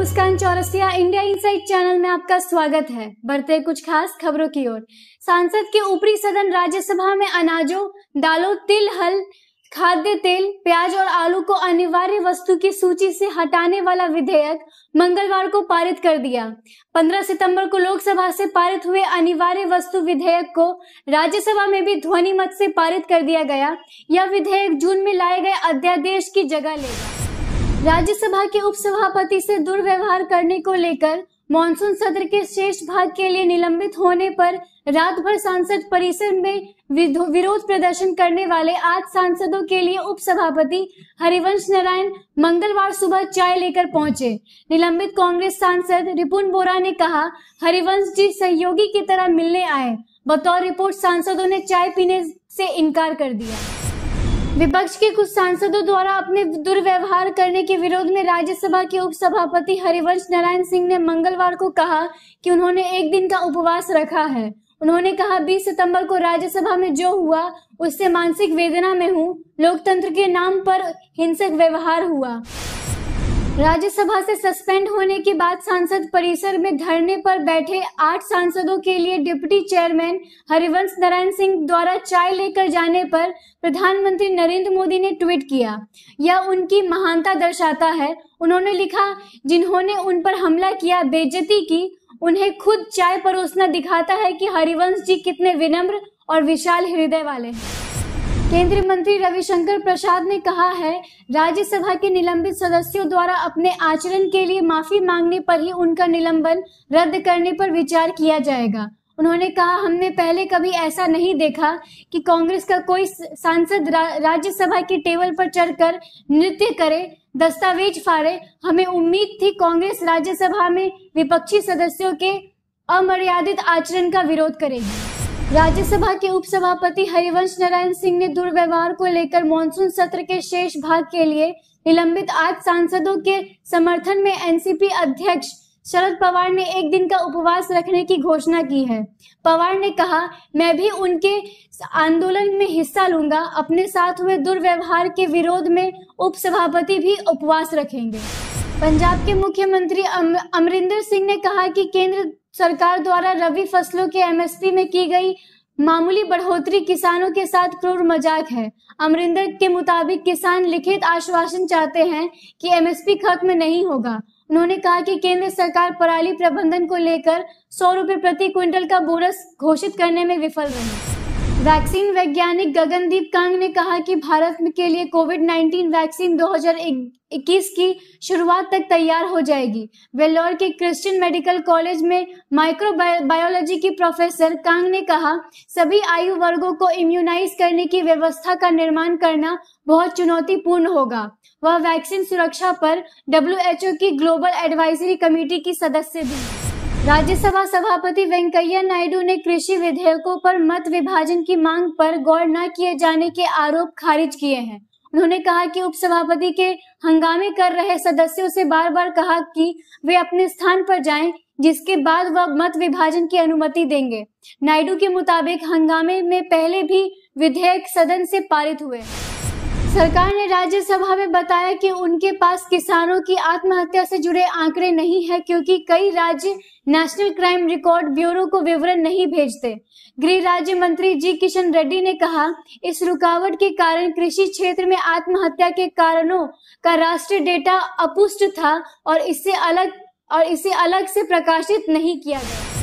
मुस्कान Chaurasia, India insight channel में आपका स्वागत है। बढ़ते हैं कुछ खास खबरों की ओर। सांसद के ऊपरी सदन राज्यसभा में अनाजों, दालों, तिल, हल, खाद्य तेल, प्याज और आलू को अनिवार्य वस्तु की सूची से हटाने वाला विधेयक मंगलवार को पारित कर दिया। 15 सितंबर को लोकसभा से पारित हुए अनिवार्य वस्तु विधेयक को राज्यसभा में भी ध्वनि मत से पारित कर दिया गया। यह विधेयक जून में लाए गए अध्यादेश की जगह लेगा। राज्यसभा के उपसभापति से दुर्व्यवहार करने को लेकर मॉनसून सत्र के शेष भाग के लिए निलंबित होने पर रात भर संसद परिसर में विरोध प्रदर्शन करने वाले 8 सांसदों के लिए उपसभापति हरिवंश नारायण मंगलवार सुबह चाय लेकर पहुंचे। निलंबित कांग्रेस सांसद रिपुन बोरा ने कहा, हरिवंश जी सहयोगी की तरह मिलने आए। बतौर रिपोर्ट सांसदों ने चाय पीने से इनकार कर दिया। विपक्ष के कुछ सांसदों द्वारा अपने दुर्व्यवहार करने के विरोध में राज्यसभा के उपसभापति हरिवंश नारायण सिंह ने मंगलवार को कहा कि उन्होंने एक दिन का उपवास रखा है। उन्होंने कहा, 20 सितंबर को राज्यसभा में जो हुआ उससे मानसिक वेदना में हूं। लोकतंत्र के नाम पर हिंसक व्यवहार हुआ। राज्यसभा से सस्पेंड होने के बाद सांसद परिसर में धरने पर बैठे 8 सांसदों के लिए डिप्टी चेयरमैन हरिवंश नारायण सिंह द्वारा चाय लेकर जाने पर प्रधानमंत्री नरेंद्र मोदी ने ट्वीट किया। यह उनकी महानता दर्शाता है। उन्होंने लिखा, जिन्होंने उन पर हमला किया, बेइज्जती की, उन्हें खुद चाय परोसना दिखाता है कि हरिवंश जी कितने विनम्र और विशाल हृदय वाले हैं। केंद्रीय मंत्री रविशंकर प्रसाद ने कहा है, राज्यसभा के निलंबित सदस्यों द्वारा अपने आचरण के लिए माफी मांगने पर ही उनका निलंबन रद्द करने पर विचार किया जाएगा। उन्होंने कहा, हमने पहले कभी ऐसा नहीं देखा कि कांग्रेस का कोई सांसद राज्यसभा की टेबल पर चढ़कर नृत्य करे, दस्तावेज फाड़े। हमें उम्मीद थी कांग्रेस राज्यसभा में विपक्षी सदस्यों के अमर्यादित आचरण का विरोध करेगी। राज्यसभा के उपसभापति हरिवंश नारायण सिंह ने दुर्व्यवहार को लेकर मॉनसून सत्र के शेष भाग के लिए निलंबित 8 सांसदों के समर्थन में एनसीपी अध्यक्ष शरद पवार ने एक दिन का उपवास रखने की घोषणा की है। पवार ने कहा, मैं भी उनके आंदोलन में हिस्सा लूंगा। अपने साथ हुए दुर्व्यवहार के विरोध में उपसभापति भी उपवास रखेंगे। पंजाब के मुख्यमंत्री अमरिंदर सिंह ने कहा कि केंद्र सरकार द्वारा रबी फसलों के एमएसपी में की गई मामूली बढ़ोतरी किसानों के साथ क्रूर मजाक है। अमरिंदर के मुताबिक किसान लिखित आश्वासन चाहते हैं कि एमएसपी खत्म नहीं होगा। उन्होंने कहा कि केंद्र सरकार पराली प्रबंधन को लेकर 100 रुपए प्रति क्विंटल का बोनस घोषित करने में विफल रही। वैक्सीन वैज्ञानिक गगनदीप कांग ने कहा कि भारत के लिए कोविड-19 वैक्सीन 2021 की शुरुआत तक तैयार हो जाएगी। वेल्लोर के क्रिश्चियन मेडिकल कॉलेज में माइक्रोबायोलॉजी की प्रोफेसर कांग ने कहा, सभी आयु वर्गों को इम्यूनाइज करने की व्यवस्था का निर्माण करना बहुत चुनौतीपूर्ण होगा। वह वैक्सीन सुरक्षा पर WHO की ग्लोबल एडवाइजरी कमेटी की सदस्य भी है। राज्यसभा सभापति वेंकैया नायडू ने कृषि विधेयकों पर मत विभाजन की मांग पर गौर न किए जाने के आरोप खारिज किए हैं। उन्होंने कहा कि उपसभापति के हंगामे कर रहे सदस्यों से बार बार कहा कि वे अपने स्थान पर जाएं, जिसके बाद वह मत विभाजन की अनुमति देंगे। नायडू के मुताबिक हंगामे में पहले भी विधेयक सदन से पारित हुए। सरकार ने राज्यसभा में बताया कि उनके पास किसानों की आत्महत्या से जुड़े आंकड़े नहीं है, क्योंकि कई राज्य नेशनल क्राइम रिकॉर्ड ब्यूरो को विवरण नहीं भेजते। गृह राज्य मंत्री जी किशन रेड्डी ने कहा, इस रुकावट के कारण कृषि क्षेत्र में आत्महत्या के कारणों का राष्ट्रीय डेटा अपुष्ट था और इसे अलग से प्रकाशित नहीं किया गया।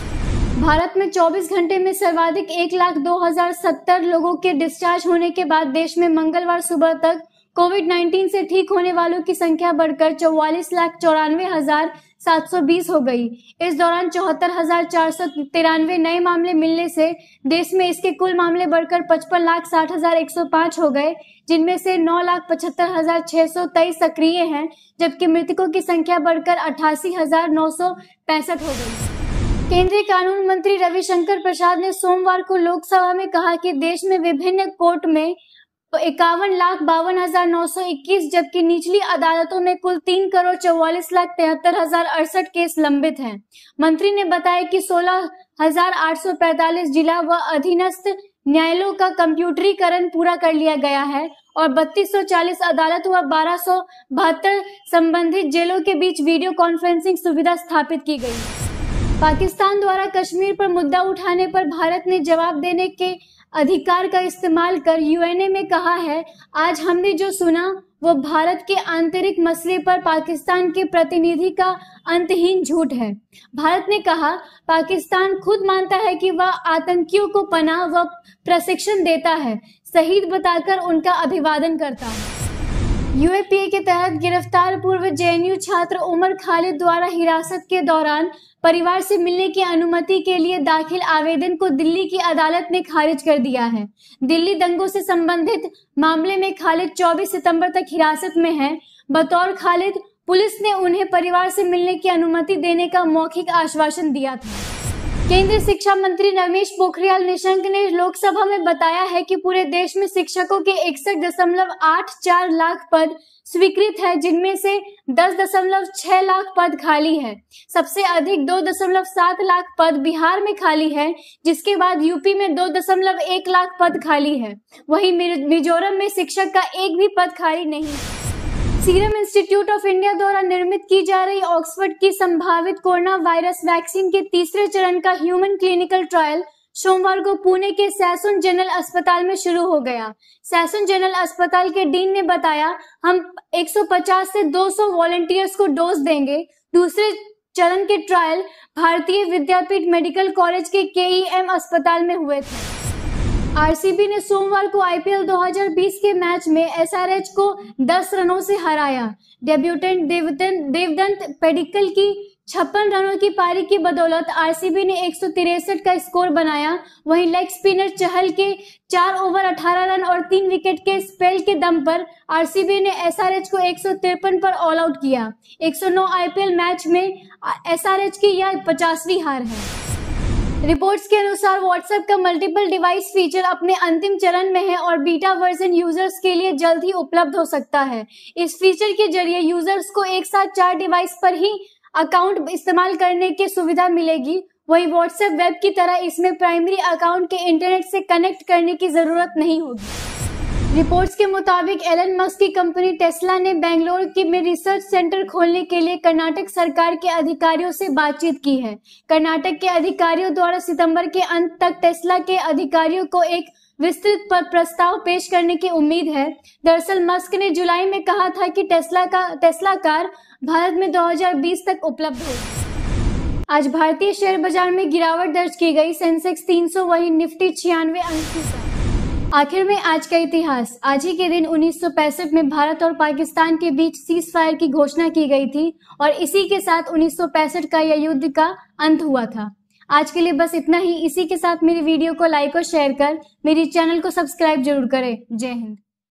भारत में 24 घंटे में सर्वाधिक 1,02,070 लोगों के डिस्चार्ज होने के बाद देश में मंगलवार सुबह तक कोविड-19 से ठीक होने वालों की संख्या बढ़कर 44,94,720 हो गई। इस दौरान 74,493 नए मामले मिलने से देश में इसके कुल मामले बढ़कर 55,60,105 हो गए, जिनमें से 9,75,623 सक्रिय हैं, जबकि मृतकों की संख्या बढ़कर 88,965 हो गई। केंद्रीय कानून मंत्री रविशंकर प्रसाद ने सोमवार को लोकसभा में कहा कि देश में विभिन्न कोर्ट में 51,52,921 जबकि निचली अदालतों में कुल 3,44,73,068 केस लंबित हैं। मंत्री ने बताया कि 16,845 जिला व अधीनस्थ न्यायालयों का कंप्यूटरीकरण पूरा कर लिया गया है और 3240 अदालत व 1272 संबंधित जेलों के बीच वीडियो कॉन्फ्रेंसिंग सुविधा स्थापित की गई। पाकिस्तान द्वारा कश्मीर पर मुद्दा उठाने पर भारत ने जवाब देने के अधिकार का इस्तेमाल कर यूएनए में कहा है, आज हमने जो सुना वो भारत के आंतरिक मसले पर पाकिस्तान के प्रतिनिधि का अंतहीन झूठ है। भारत ने कहा, पाकिस्तान खुद मानता है कि वह आतंकियों को पनाह व प्रशिक्षण देता है, शहीद बताकर उनका अभिवादन करता है। यूएपीए के तहत गिरफ्तार पूर्व जेएनयू छात्र उमर खालिद द्वारा हिरासत के दौरान परिवार से मिलने की अनुमति के लिए दाखिल आवेदन को दिल्ली की अदालत ने खारिज कर दिया है। दिल्ली दंगों से संबंधित मामले में खालिद 24 सितंबर तक हिरासत में है। बतौर खालिद, पुलिस ने उन्हें परिवार से मिलने की अनुमति देने का मौखिक आश्वासन दिया था। केंद्रीय शिक्षा मंत्री रमेश पोखरियाल निशंक ने लोकसभा में बताया है कि पूरे देश में शिक्षकों के 61.84 लाख पद स्वीकृत है, जिनमें से 10.6 लाख पद खाली है। सबसे अधिक 2.7 लाख पद बिहार में खाली है, जिसके बाद यूपी में 2.1 लाख पद खाली है। वहीं मिजोरम में शिक्षक का एक भी पद खाली नहीं है। सीरम इंस्टीट्यूट ऑफ इंडिया द्वारा निर्मित की जा रही ऑक्सफोर्ड की संभावित कोरोना वायरस वैक्सीन के तीसरे चरण का ह्यूमन क्लिनिकल ट्रायल सोमवार को पुणे के सैसुन जनरल अस्पताल में शुरू हो गया। सैसुन जनरल अस्पताल के डीन ने बताया, हम 150 से 200 वॉलंटियर्स को डोज देंगे। दूसरे चरण के ट्रायल भारतीय विद्यापीठ मेडिकल कॉलेज के केईएम अस्पताल में हुए थे। आरसीबी ने सोमवार को आईपीएल 2020 के मैच में एसआरएच को 10 रनों से हराया। डेब्यूटेंट देवदत्त पडिक्कल की 56 रनों की पारी की बदौलत आरसीबी ने 163 का स्कोर बनाया। वहीं लेग स्पिनर चहल के 4 ओवर 18 रन और 3 विकेट के स्पेल के दम पर आरसीबी ने एसआरएच को 153 पर ऑल आउट किया। 109 आईपीएल मैच में एसआरएच की यह 50वीं हार है। रिपोर्ट्स के अनुसार व्हाट्सएप का मल्टीपल डिवाइस फीचर अपने अंतिम चरण में है और बीटा वर्जन यूजर्स के लिए जल्द ही उपलब्ध हो सकता है। इस फीचर के जरिए यूजर्स को एक साथ 4 डिवाइस पर ही अकाउंट इस्तेमाल करने की सुविधा मिलेगी। वहीं व्हाट्सएप वेब की तरह इसमें प्राइमरी अकाउंट के इंटरनेट से कनेक्ट करने की जरूरत नहीं होगी। रिपोर्ट्स के मुताबिक एलन मस्क की कंपनी टेस्ला ने बेंगलुरु में रिसर्च सेंटर खोलने के लिए कर्नाटक सरकार के अधिकारियों से बातचीत की है। कर्नाटक के अधिकारियों द्वारा सितंबर के अंत तक टेस्ला के अधिकारियों को एक विस्तृत प्रस्ताव पेश करने की उम्मीद है। दरअसल मस्क ने जुलाई में कहा था कि टेस्ला कार भारत में 2020 तक उपलब्ध होगी। आज भारतीय शेयर बाजार में गिरावट दर्ज की गई। सेंसेक्स 300, वहीं निफ्टी 96 अंक टूटा। आखिर में आज का इतिहास। आज ही के दिन 1965 में भारत और पाकिस्तान के बीच सीज फायर की घोषणा की गई थी और इसी के साथ 1965 का यह युद्ध का अंत हुआ था। आज के लिए बस इतना ही। इसी के साथ मेरी वीडियो को लाइक और शेयर कर मेरी चैनल को सब्सक्राइब जरूर करें। जय हिंद।